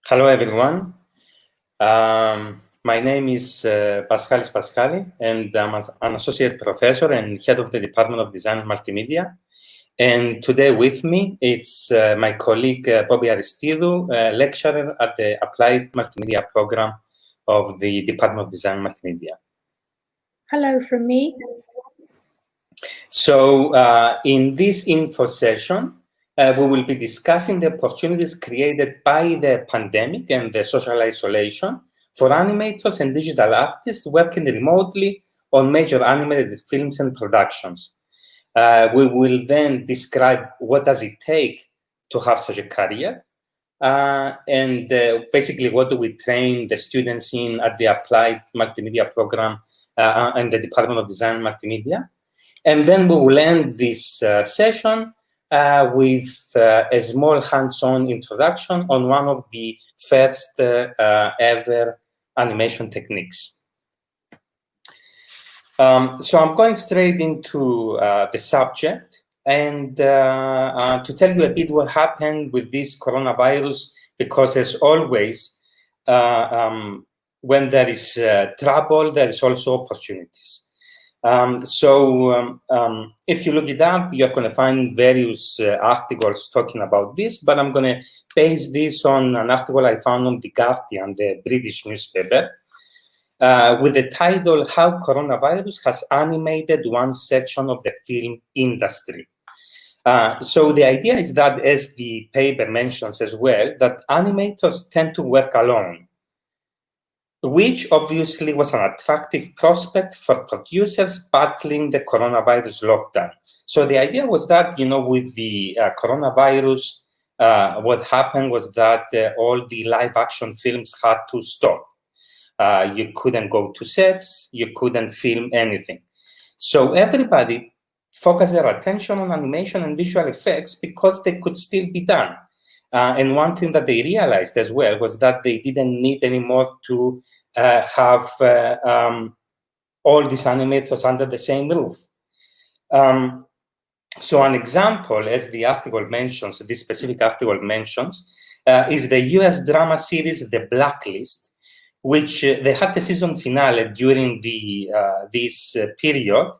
Hello, everyone. My name is Paschalis Paschali, and I'm an associate professor and head of the Department of Design and Multimedia. And today with me, it's my colleague, Bobby Aristidou, lecturer at the Applied Multimedia program of the Department of Design and Multimedia. Hello from me. So in this info session, we will be discussing the opportunities created by the pandemic and the social isolation for animators and digital artists working remotely on major animated films and productions. We will then describe what does it take to have such a career, and basically what do we train the students in at the Applied Multimedia program and the Department of Design and Multimedia. And then we will end this session with a small hands-on introduction on one of the first ever animation techniques. So I'm going straight into the subject and to tell you a bit what happened with this coronavirus, because as always, when there is trouble, there is also opportunities. If you look it up, you're going to find various articles talking about this, but I'm going to base this on an article I found on The Guardian, the British newspaper, with the title, How Coronavirus Has Animated One Section of the Film Industry. So the idea is that, as the paper mentions as well, that animators tend to work alone, which obviously was an attractive prospect for producers battling the coronavirus lockdown. So the idea was that, you know, with the coronavirus, what happened was that all the live action films had to stop. You couldn't go to sets, you couldn't film anything. So everybody focused their attention on animation and visual effects because they could still be done. And one thing that they realized as well was that they didn't need anymore to have all these animators under the same roof. So an example, as the article mentions, this specific article mentions, is the US drama series The Blacklist, which they had the season finale during this period.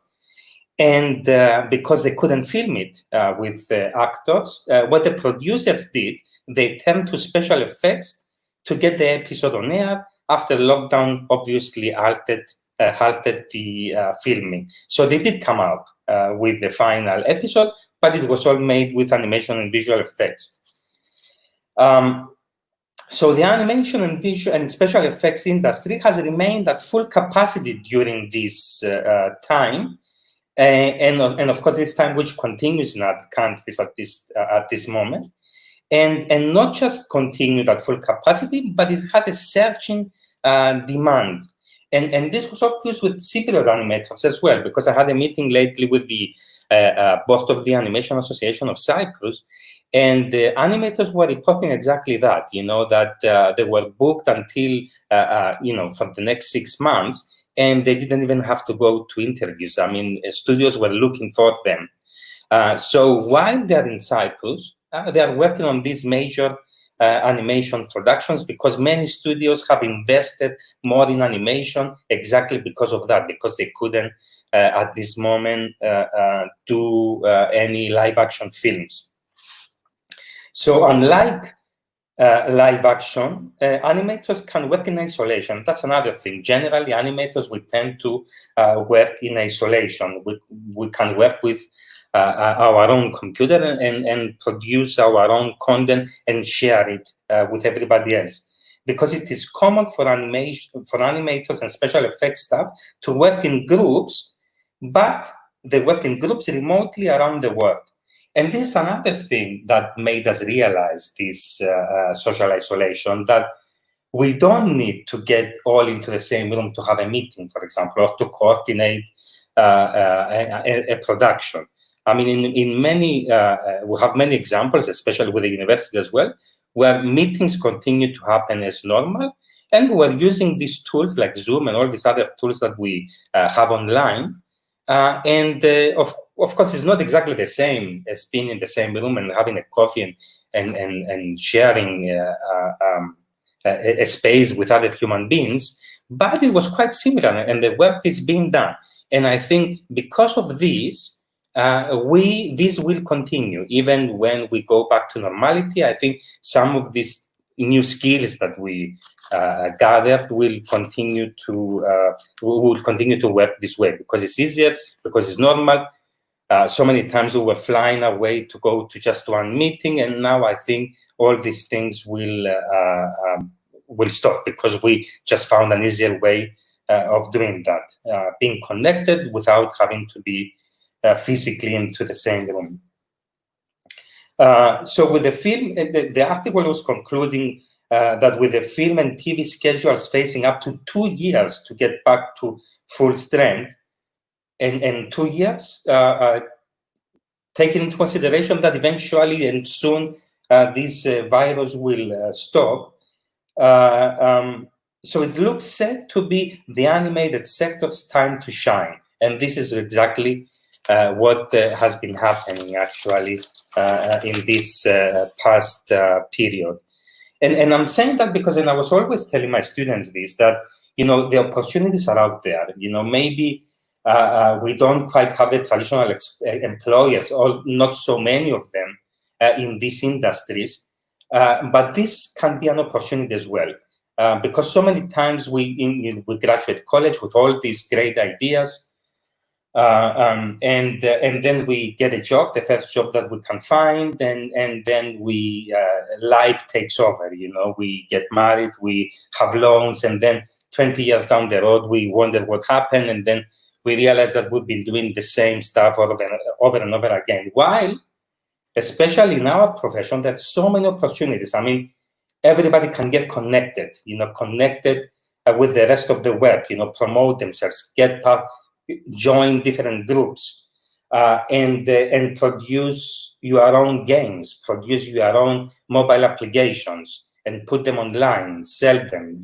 And because they couldn't film it with actors, what the producers did, they turned to special effects to get the episode on air after lockdown obviously halted the filming. So they did come out with the final episode, but it was all made with animation and visual effects. So the animation and visual and special effects industry has remained at full capacity during this time. And of course, this time which continues in other countries at this moment, and not just continued at full capacity, but it had a surging demand, and this was obvious with similar animators as well, because I had a meeting lately with the board of the Animation Association of Cyprus, and the animators were reporting exactly that, you know, that they were booked until you know, for the next 6 months. And they didn't even have to go to interviews. I mean, studios were looking for them. So while they're in Cyprus, they are working on these major animation productions, because many studios have invested more in animation exactly because of that, because they couldn't at this moment do any live action films. So unlike live action, animators can work in isolation. That's another thing. Generally, animators, we tend to work in isolation. We can work with our own computer and produce our own content and share it with everybody else. Because it is common for animators and special effects staff to work in groups, but they work in groups remotely around the world. And this is another thing that made us realize this social isolation, that we don't need to get all into the same room to have a meeting, for example, or to coordinate a production. I mean, in many, we have many examples, especially with the university as well, where meetings continue to happen as normal. And we're using these tools like Zoom and all these other tools that we have online. Of course, it's not exactly the same as being in the same room and having a coffee and sharing a space with other human beings, but it was quite similar, and the work is being done. And I think because of this, this will continue even when we go back to normality. I think some of these new skills that we gathered will continue to work this way, because it's easier, because it's normal. So many times we were flying away to go to just one meeting, and now I think all these things will stop, because we just found an easier way of doing that, being connected without having to be physically into the same room. So with the film, the article was concluding that with the film and TV schedules facing up to 2 years to get back to full strength, and 2 years, taking into consideration that eventually and soon this virus will stop. So it looks set to be the animated sector's time to shine. And this is exactly what has been happening actually in this past period. And I'm saying that because, and I was always telling my students this, that, the opportunities are out there. Maybe we don't quite have the traditional employers, or not so many of them in these industries, but this can be an opportunity as well, because so many times we graduate college with all these great ideas, and then we get a job, the first job that we can find, and then life takes over. We get married, we have loans, and then 20 years down the road, we wonder what happened, and then we realize that we've been doing the same stuff over and over again. While, especially in our profession, there's so many opportunities. I mean, everybody can get connected, connected with the rest of the world, promote themselves, join different groups, and produce your own games, produce your own mobile applications, and put them online, sell them,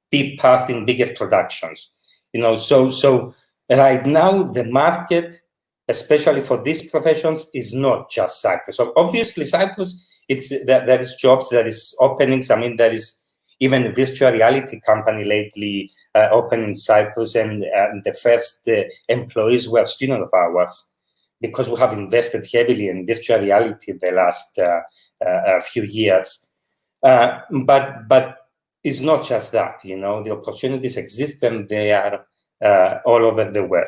be part in bigger productions. So right now, the market, especially for these professions, is not just Cyprus. So obviously, Cyprus, there is jobs, there is openings. I mean, there is even a virtual reality company lately opened in Cyprus, and the first employees were students of ours, because we have invested heavily in virtual reality in the last few years. But it's not just that, the opportunities exist, and they are all over the world.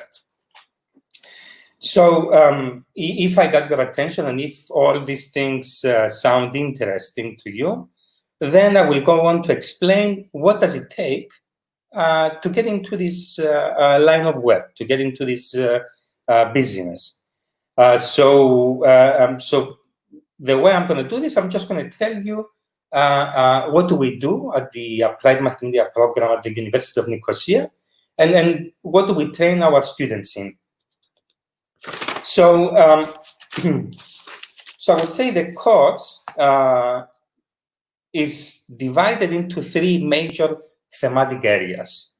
So if I got your attention, and if all these things sound interesting to you, then I will go on to explain what does it take to get into this line of work, to get into this business. So the way I'm going to do this, I'm just going to tell you what do we do at the Applied Multimedia program at the University of Nicosia, and what do we train our students in. So, so I would say the course is divided into 3 major thematic areas.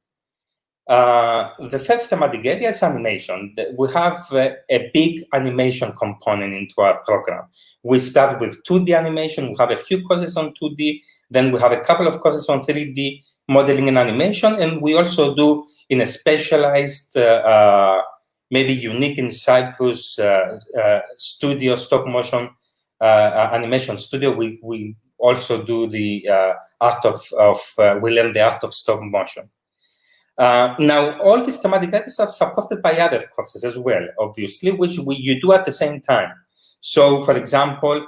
The first thematic area is animation. We have a big animation component into our program. We start with 2D animation. We have a few courses on 2D. Then we have a couple of courses on 3D modeling and animation. And we also do, in a specialized, maybe unique in Cyprus, studio, stop motion animation studio, we also do the we learn the art of stop motion. Now, all these thematic areas are supported by other courses as well, obviously, which you do at the same time. So, for example,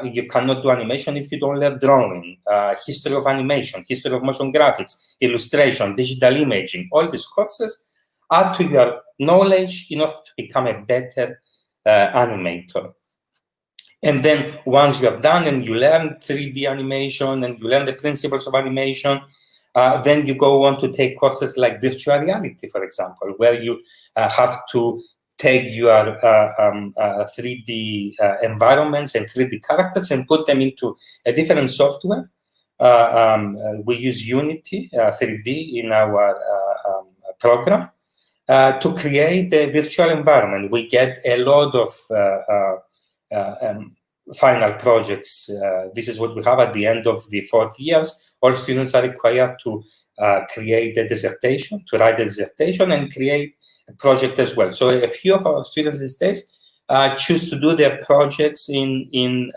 you cannot do animation if you don't learn drawing, history of animation, history of motion graphics, illustration, digital imaging. All these courses add to your knowledge in order to become a better animator. And then once you're done and you learn 3D animation and you learn the principles of animation, then you go on to take courses like virtual reality, for example, where you have to take your 3D environments and 3D characters and put them into a different software. We use Unity 3D in our program to create a virtual environment. We get a lot of final projects. This is what we have at the end of the 4 years. All students are required to create a dissertation, to write a dissertation and create a project as well. So a few of our students these days choose to do their projects in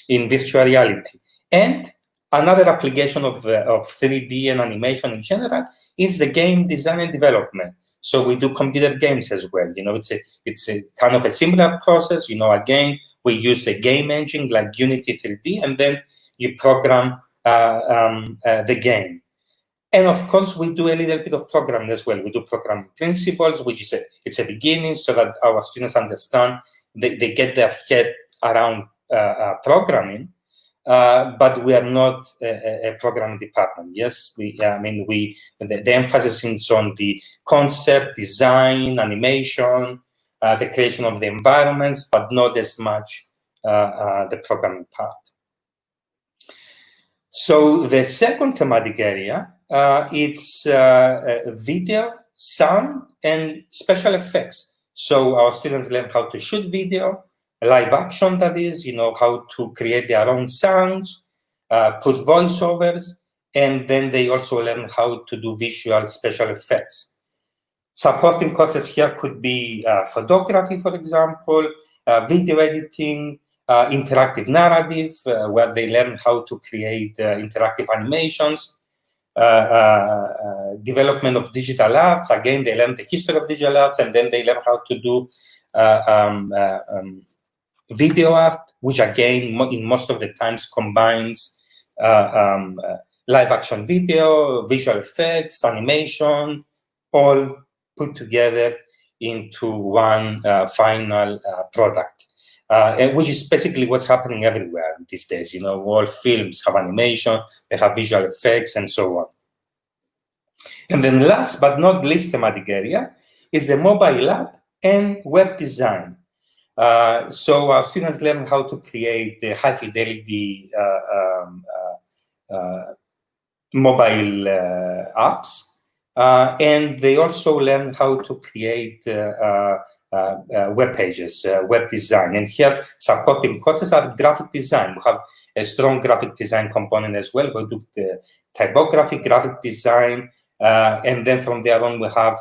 virtual reality. And another application of 3D and animation in general is the game design and development. So we do computer games as well. You know, it's a kind of a similar process. You know, again, we use a game engine like Unity 3D, and then you program the game. And of course, we do a little bit of programming as well. We do programming principles, which is it's a beginning so that our students understand, they get their head around programming. But we are not a programming department. Yes, the emphasis is on the concept, design, animation, the creation of the environments, but not as much the programming part. So the second thematic area, it's video, sound, and special effects. So our students learn how to shoot video, live action, that is, you know, how to create their own sounds, put voiceovers, and then they also learn how to do visual special effects. Supporting courses here could be photography, for example, video editing, interactive narrative, where they learn how to create interactive animations, development of digital arts. Again, they learn the history of digital arts, and then they learn how to do video art, which again, in most of the times combines live action video, visual effects, animation, all put together into one final product, which is basically what's happening everywhere these days. You know, all films have animation, they have visual effects, and so on. And then last but not least thematic area is the mobile app and web design. So our students learn how to create high-fidelity mobile apps, and they also learn how to create web pages, web design. And here, supporting courses are graphic design. We have a strong graphic design component as well. We do the typography, graphic design, and then from there on, we have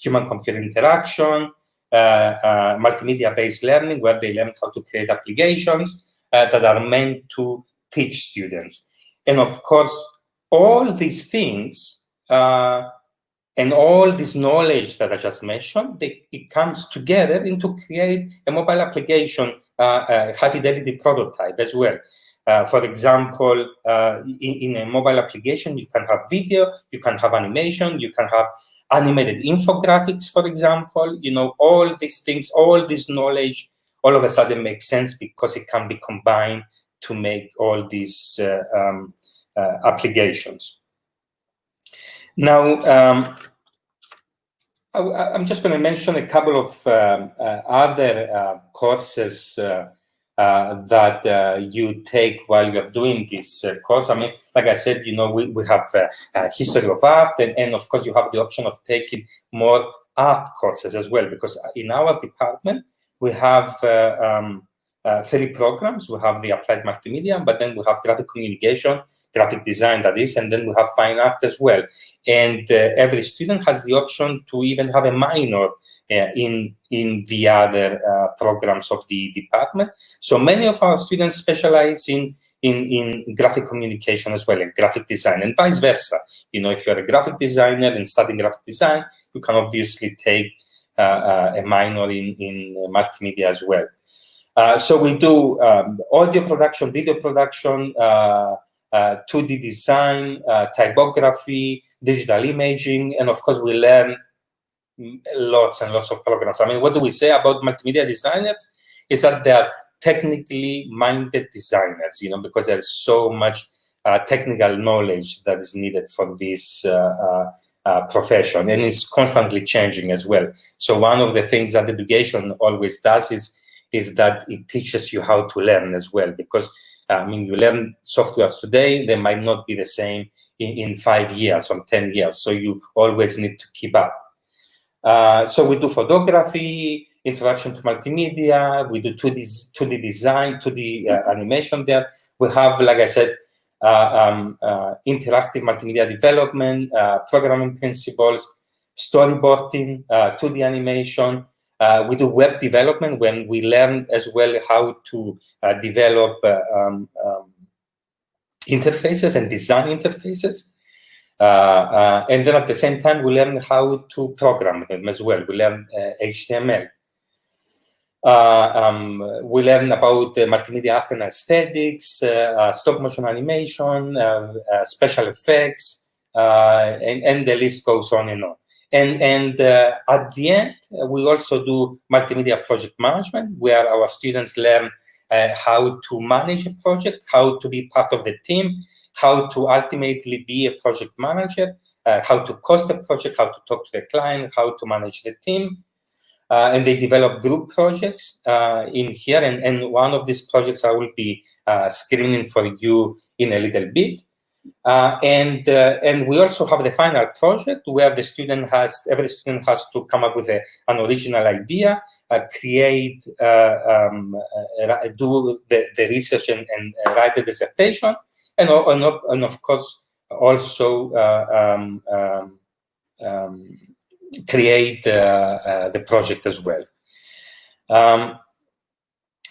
human-computer interaction, multimedia-based learning, where they learn how to create applications that are meant to teach students. And of course, all these things and all this knowledge that I just mentioned, it comes together into create a mobile application, high-fidelity prototype as well. For example, in a mobile application, you can have video, you can have animation, you can have animated infographics, for example. You know, all these things, all this knowledge, all of a sudden makes sense because it can be combined to make all these applications. Now, I'm just going to mention a couple of other courses that you take while you're doing this course. I mean, like I said, we have a history of art, and of course you have the option of taking more art courses as well, because in our department we have 3 programs. We have the Applied Multimedia, but then we have graphic communication, graphic design, that is, and then we have fine art as well. And every student has the option to even have a minor in the other programs of the department. So many of our students specialize in graphic communication as well, and graphic design, and vice versa. If you're a graphic designer and studying graphic design, you can obviously take a minor in multimedia as well. So we do audio production, video production, 2D design, typography, digital imaging, and of course we learn lots and lots of programs. I mean, what do we say about multimedia designers? Is that they are technically minded designers, because there's so much technical knowledge that is needed for this profession, and it's constantly changing as well. So one of the things that education always does is that it teaches you how to learn as well, because I mean, you learn softwares today, they might not be the same in 5 years or 10 years. So you always need to keep up. So we do photography, introduction to multimedia, we do 2D design, 2D animation there. We have, like I said, interactive multimedia development, programming principles, storyboarding, 2D animation. We do web development, when we learn as well how to develop interfaces and design interfaces. And then at the same time, we learn how to program them as well. We learn HTML. We learn about multimedia art and aesthetics, stop motion animation, special effects, and the list goes on and on. And at the end, we also do multimedia project management, where our students learn how to manage a project, how to be part of the team, how to ultimately be a project manager, how to cost a project, how to talk to the client, how to manage the team. And they develop group projects in here. And one of these projects I will be screening for you in a little bit. And we also have the final project, where every student has to come up with an original idea, create, do the research and write the dissertation, and of course also create the project as well.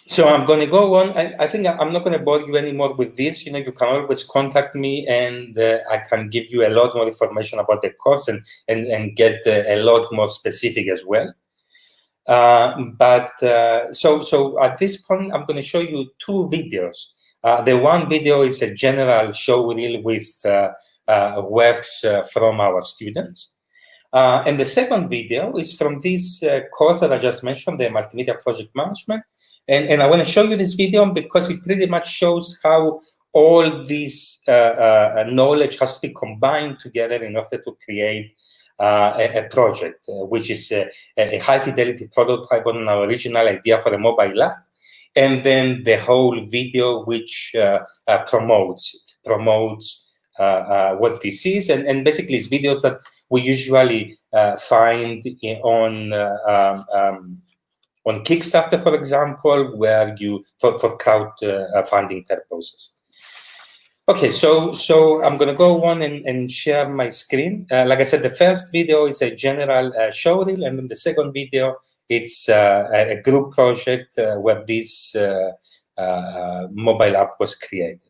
So I'm going to go on. I think I'm not going to bore you anymore with this. You can always contact me, and I can give you a lot more information about the course and get a lot more specific as well. So at this point, I'm going to show you 2 videos. The one video is a general show reel with works from our students. And the second video is from this course that I just mentioned, the Multimedia Project Management. And I want to show you this video because it pretty much shows how all this knowledge has to be combined together in order to create a project, which is a high-fidelity prototype on an original idea for a mobile app, and then the whole video which promotes what this is. And basically, it's videos that we usually find on Kickstarter, for example, where you for crowd funding purposes. Okay, so I'm going to go on and share my screen. Like I said, the first video is a general show reel, and then the second video, it's a group project where this mobile app was created.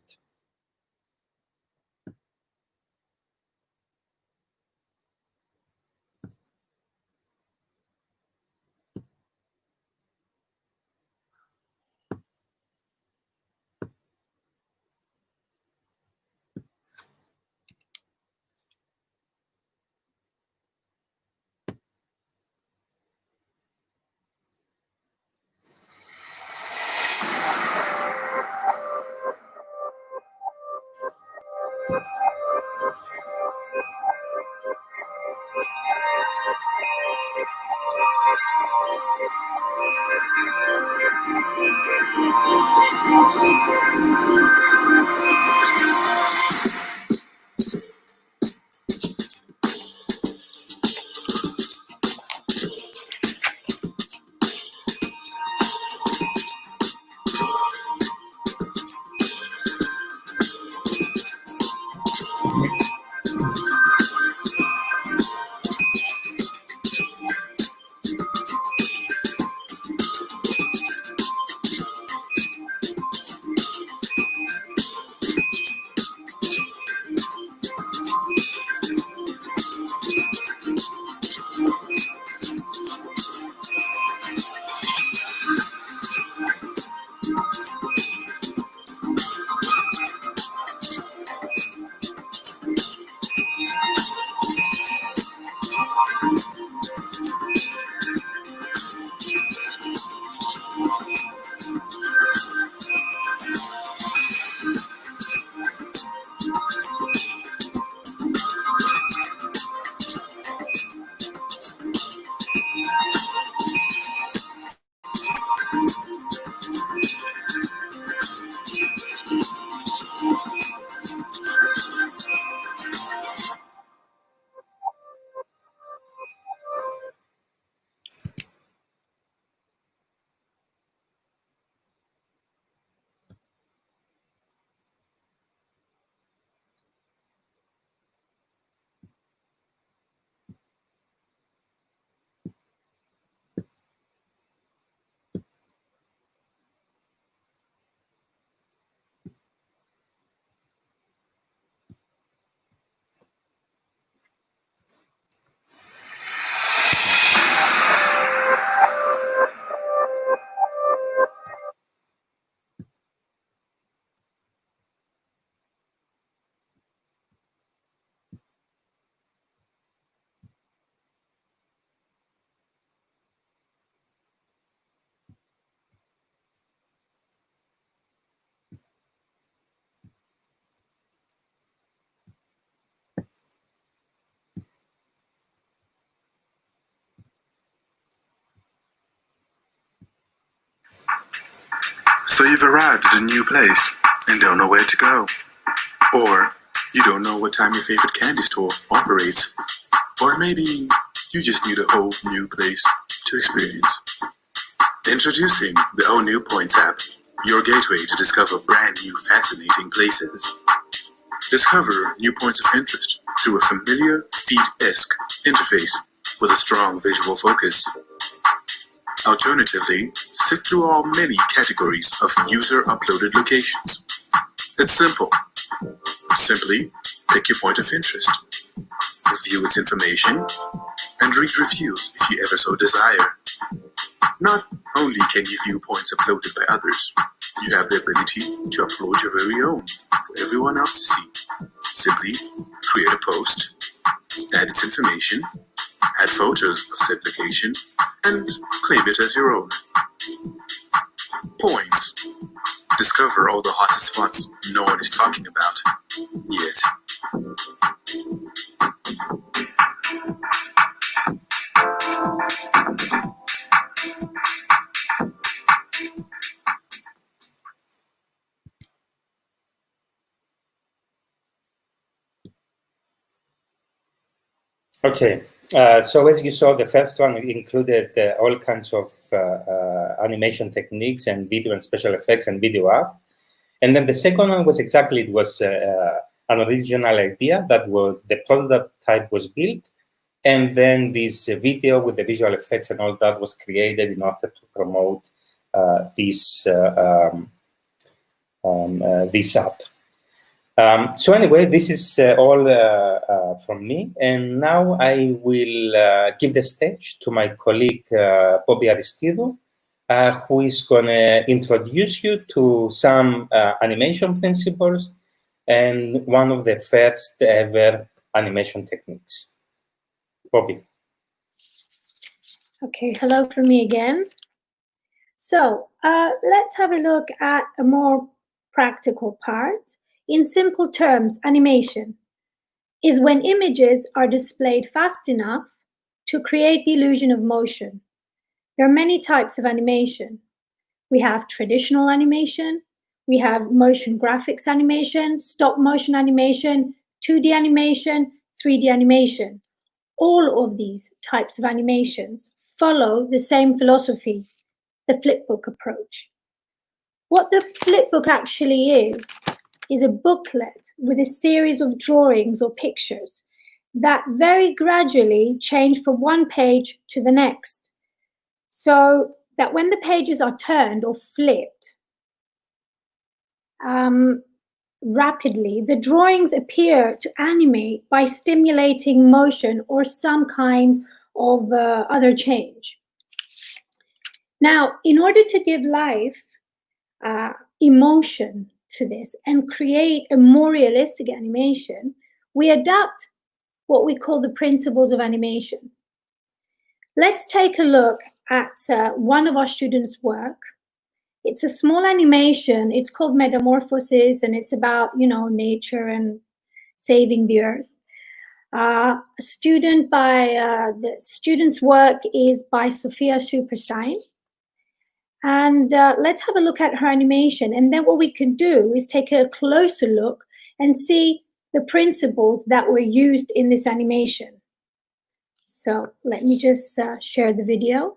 So you've arrived at a new place and don't know where to go. Or you don't know what time your favorite candy store operates. Or maybe you just need a whole new place to experience. Introducing the O New Points app, your gateway to discover brand new fascinating places. Discover new points of interest through a familiar feed-esque interface with a strong visual focus. Alternatively, sift through our many categories of user-uploaded locations. It's simple. Simply pick your point of interest, view its information, and read reviews if you ever so desire. Not only can you view points uploaded by others, you have the ability to upload your very own for everyone else to see. Simply create a post, add its information, add photos of said location, and claim it as your own. Points. Discover all the hottest spots no one is talking about yet. Okay, so as you saw, the first one included all kinds of animation techniques and video and special effects and video art. And then the second one was exactly, it was an original idea that was, the prototype was built, and then this video with the visual effects and all that was created in order to promote this app. So anyway, this is all from me, and now I will give the stage to my colleague Bobby Aristidou, who is going to introduce you to some animation principles and one of the first ever animation techniques. Bobby. Okay, hello from me again. So let's have a look at a more practical part. In simple terms, animation is when images are displayed fast enough to create the illusion of motion. There are many types of animation. We have traditional animation, we have motion graphics animation, stop motion animation, 2D animation, 3D animation. All of these types of animations follow the same philosophy, the flipbook approach. What the flipbook actually is a booklet with a series of drawings or pictures that very gradually change from one page to the next, so that when the pages are turned or flipped rapidly, the drawings appear to animate by stimulating motion or some kind of other change. Now, in order to give life, emotion to this and create a more realistic animation, we adapt what we call the principles of animation. Let's take a look at one of our students' work. It's a small animation. It's called Metamorphosis, and it's about, you know, nature and saving the earth. The student's work is by Sophia Superstein. And let's have a look at her animation. And then what we can do is take a closer look and see the principles that were used in this animation. So let me just share the video.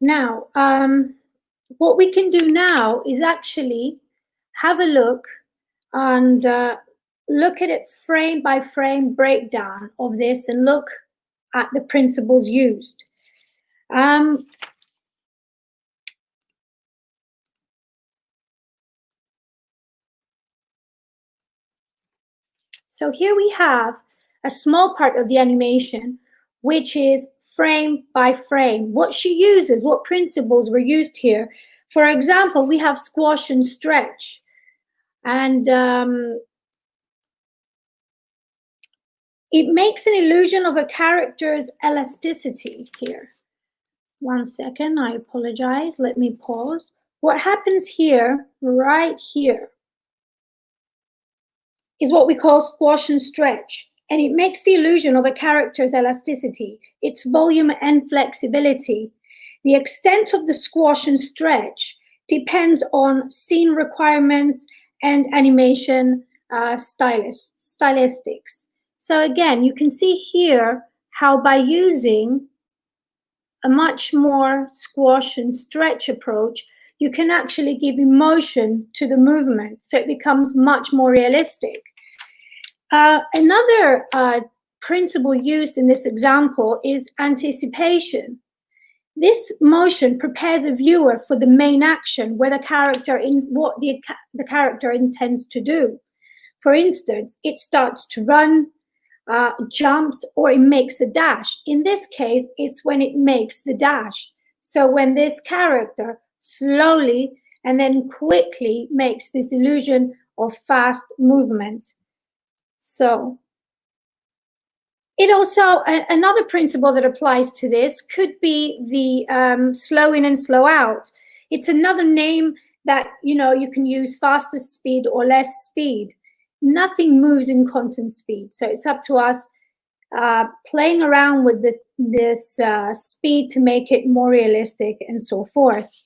Now, what we can do now is actually have a look and look at it frame by frame breakdown of this and look at the principles used. So here we have a small part of the animation, which is frame by frame. What she uses, what principles were used here. For example, we have squash and stretch. And it makes an illusion of a character's elasticity here. One second, I apologize. Let me pause. What happens here, right here, is what we call squash and stretch. And it makes the illusion of a character's elasticity, its volume and flexibility. The extent of the squash and stretch depends on scene requirements and animation stylistics. So again, you can see here how by using a much more squash and stretch approach, you can actually give emotion to the movement, so it becomes much more realistic. Another principle used in this example is anticipation. This motion prepares a viewer for the main action, where the character what the character intends to do. For instance, it starts to run, jumps, or it makes a dash. In this case, it's when it makes the dash. So when this character slowly and then quickly makes this illusion of fast movement. So it also, another principle that applies to this could be the slow in and slow out. It's another name that, you know, you can use faster speed or less speed. Nothing moves in constant speed. So it's up to us playing around with this speed to make it more realistic and so forth.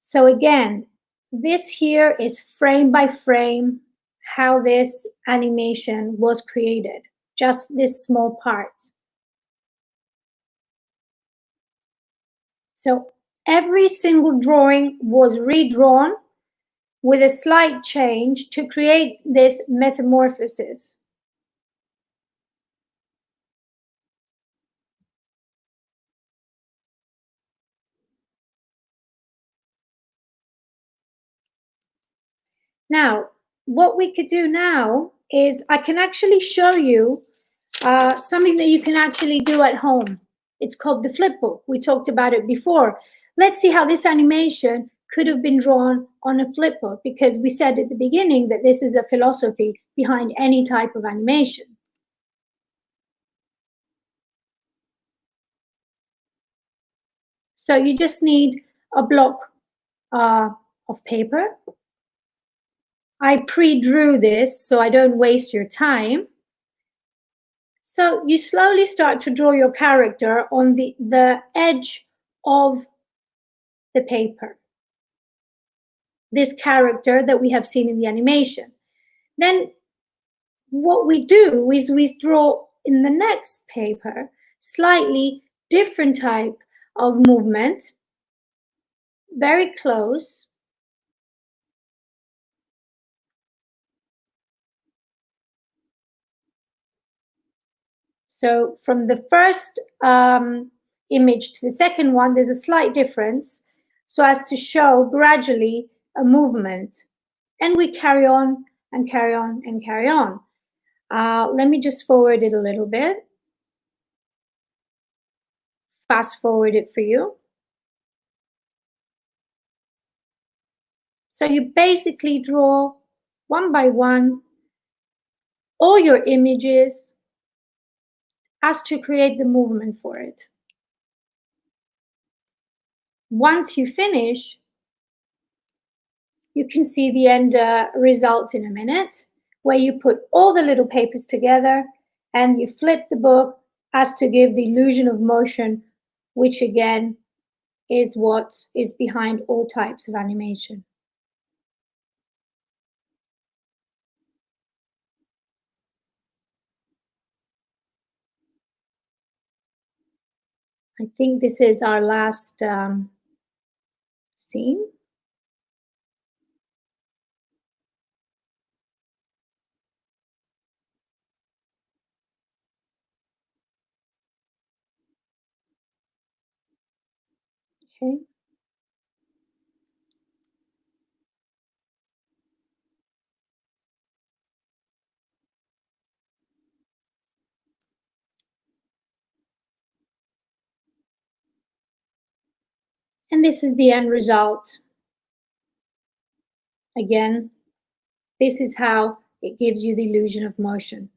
So again, this here is frame by frame how this animation was created, just this small part. So every single drawing was redrawn with a slight change to create this metamorphosis. Now, what we could do now is I can actually show you something that you can actually do at home. It's called the flipbook. We talked about it before. Let's see how this animation could have been drawn on a flipbook, because we said at the beginning that this is a philosophy behind any type of animation. So you just need a block of paper. I pre-drew this so I don't waste your time. So you slowly start to draw your character on the edge of the paper. This character that we have seen in the animation. Then what we do is we draw in the next paper slightly different type of movement, very close. So from the first image to the second one, there's a slight difference, so as to show gradually a movement. And we carry on and carry on and carry on. Let me just forward it a little bit. Fast forward it for you. So you basically draw one by one all your images as to create the movement for it. Once you finish, you can see the end result in a minute, where you put all the little papers together and you flip the book as to give the illusion of motion, which again is what is behind all types of animation. I think this is our last scene. Okay. And this is the end result. Again, this is how it gives you the illusion of motion.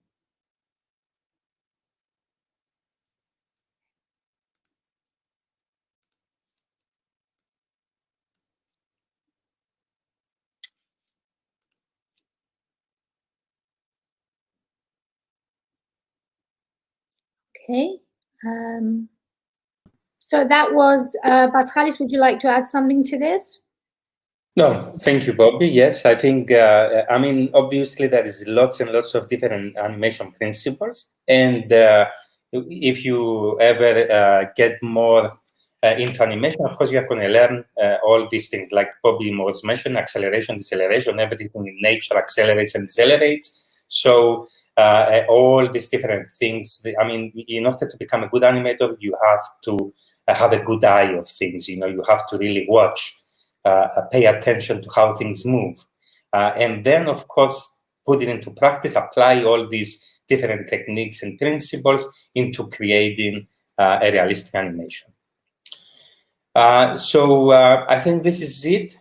Okay. So that was, Paschalis, would you like to add something to this? No, thank you, Bobby. Yes, I think, I mean, obviously there is lots and lots of different animation principles. And if you ever get more into animation, of course, you're going to learn all these things, like Bobby was mentioned, acceleration, deceleration, everything in nature accelerates and decelerates. So all these different things, I mean, in order to become a good animator, you have to have a good eye of things. You know, you have to really watch. Pay attention to how things move. And then, of course, put it into practice, apply all these different techniques and principles into creating a realistic animation. So I think this is it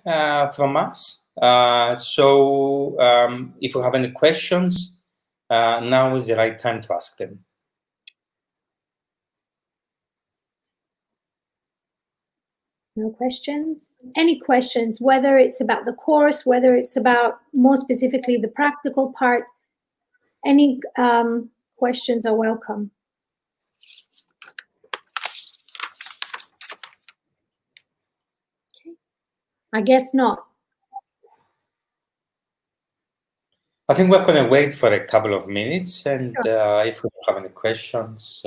from us. So if you have any questions, now is the right time to ask them. No questions? Any questions, whether it's about the course, whether it's about more specifically the practical part, any questions are welcome. Okay. I guess not. I think we're going to wait for a couple of minutes, and Sure. if we have any questions,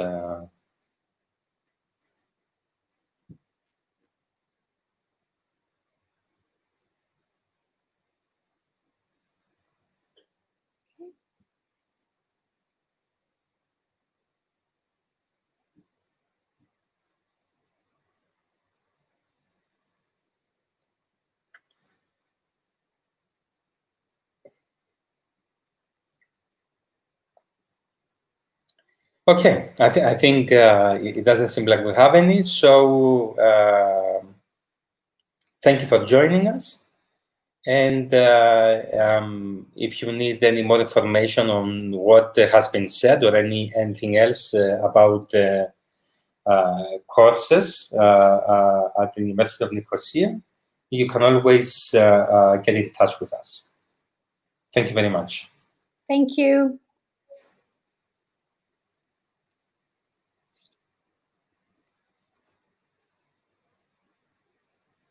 okay, I think it doesn't seem like we have any. So thank you for joining us. And if you need any more information on what has been said or anything else about courses at the University of Nicosia, you can always get in touch with us. Thank you very much. Thank you.